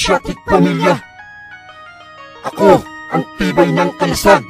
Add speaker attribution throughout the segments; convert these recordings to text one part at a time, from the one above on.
Speaker 1: Asiatic pamilya. Ako ang tibay ng kalasag.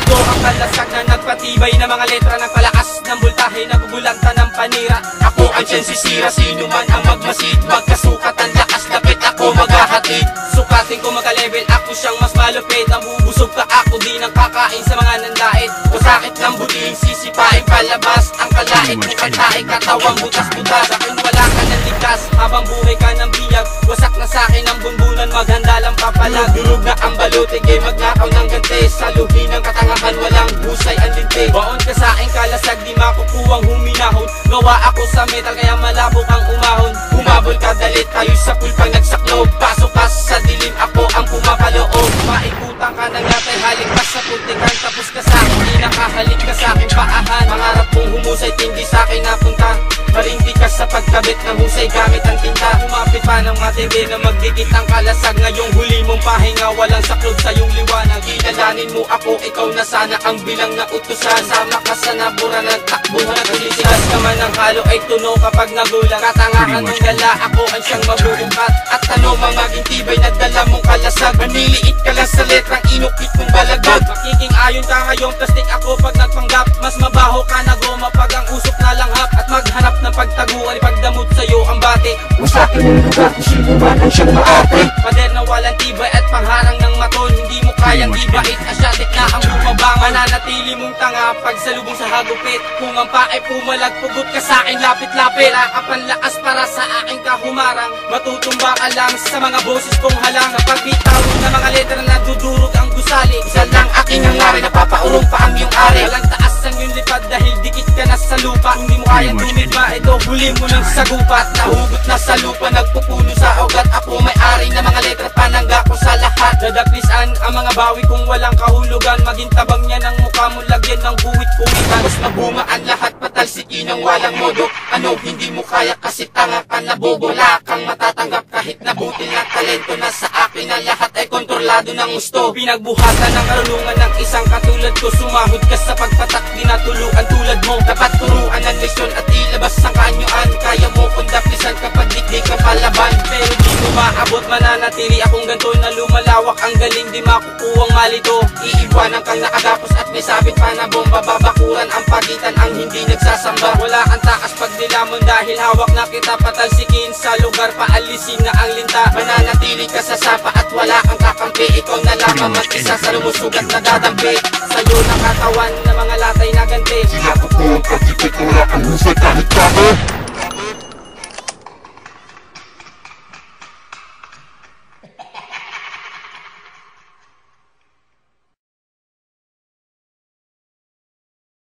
Speaker 2: Ito ang kalasag na nagpatibay na mga letra ng palakas ng bultahe na bubulanta ng panira. Ako ang siyang sisira, sino man ang magmasid, magkasukat ang lakas, lapit ako maghahatid. Sukatin ko magka-level, ako siyang mas malupit. Nabubusog ka ako, di nang kakain sa mga nandait. O sakit ng buting, sisipain palabas ang kalait mo kantae, katawang butas-butas. Akin wala ka ng likas, habang buhay ka ng biyag. Wasak na sakin ang bunbunan, maghanda lang papalag. Durog na ang balutig, eh magnakaw ng gante. Saluhin ng katangahan, walang husay ang linti. Baon ka sa aking kalasag, di makukuwang huminahon. Gawa ako sa metal, kaya malabo kang umahon. Humabol ka, dalit tayo sa pulpang nagsaklob. Pasok ka sa dilim, ako ang pumapaloob. Maikutan ka ng yatay, halik ka sa puntikan. Tapos ka sa akin, di nakahalik ka sa aking paahan. Mangarap kong humusay, tindi sa akin napunta. Marindi ka sa pagkabit ng husay gamit ang tinta. Humapit pa ng matindi na magdikit ang kalasag. Ngayong huli mong pahinga, walang saklog sa iyong liwanag. Kilalanin mo ako, ikaw na sana ang bilang na utusan. Sama ka sa nabura ng takbuhan. Nagsisigas ka man ng halo ay tuno kapag nagulang. Katangahan ng gala, ako ang siyang mabubukat. At ano maging tibay na dala mong kalasag. Maniliit ka lang sa letrang inukit mong balagag. Makiking ayon ka ngayong plastic ako pag nagpanggap. Mas mabaho ka na goma pag ang usok na langhap. At maghanap ng pagtaguan, ipagdamot sa'yo ang bate.
Speaker 1: Wasakin ang lugar kung sino man ang siyang maate.
Speaker 2: Pader na walang tibay at pangharang ng maton. Hindi mo kayang ibait, Asiatic na ang bumabang. Mananatili mong tanga pag salubong sa hagupit. Kung ang pae pumalag, pugot ka sa'kin lapit-lapit. Kapan lakas para sa aking kahumarang. Matutumba ka lang sa mga boses kong halang. Kapag bitawan na mga letra na dudurog ang gusali. Isa lang aking hangarin, napapaurong pa ang iyong ari. Walang taas ang iyong lipad dahil dikit ka na sa lupa. Hindi mo kayang tumigma, ito huli mo ng sagupat. Nahugot na sa lupa, nagpupuno sa ugat. Ako may-ari na mga letra, panangga ko sa lahat. Dadaklisan ang mga bawi kung walang kahulugan. Maging tabang niya ng mukha mo, lagyan ng guhit-kuhit. Tapos mabunga ang lahat, patalsikin ng walang modo. Ano hindi mo kaya kasi tanga ka na bobo. Wala kang matatanggap kahit nabuti na talento. Na sa akin na lahat ay kontrolado ng gusto. Pinagbuhatan ng karunungan ng isang katulad ko. Sumahod ka sa pagpatak, di natuluan tulad mo. Dapat turuan ang lesyon at ilabas ang kaanyuan. Kaya mo kung daplisan kapag di ka palaban. Pero di mo maabot, mananatili akong ganto na lumalawak ang galing. Di makukuwang malito, iiwanan kang nakagapos at may sabit pa na bomba. Babakuran ang pagitan ang hindi nagsasamba. Wala kang takas pag nilamon dahil hawak na kita. Patalsikin sa lugar, paalisin na ang linta. Mananatili ka sa sapa at wala kang kakampi. Ikaw na lamang mag-isa sa lumusugat na dadampi. Sa'yo nakatawan na mga latay na ganti.
Speaker 1: Sila ko po ang pagkipit, wala kang husay kahit kami.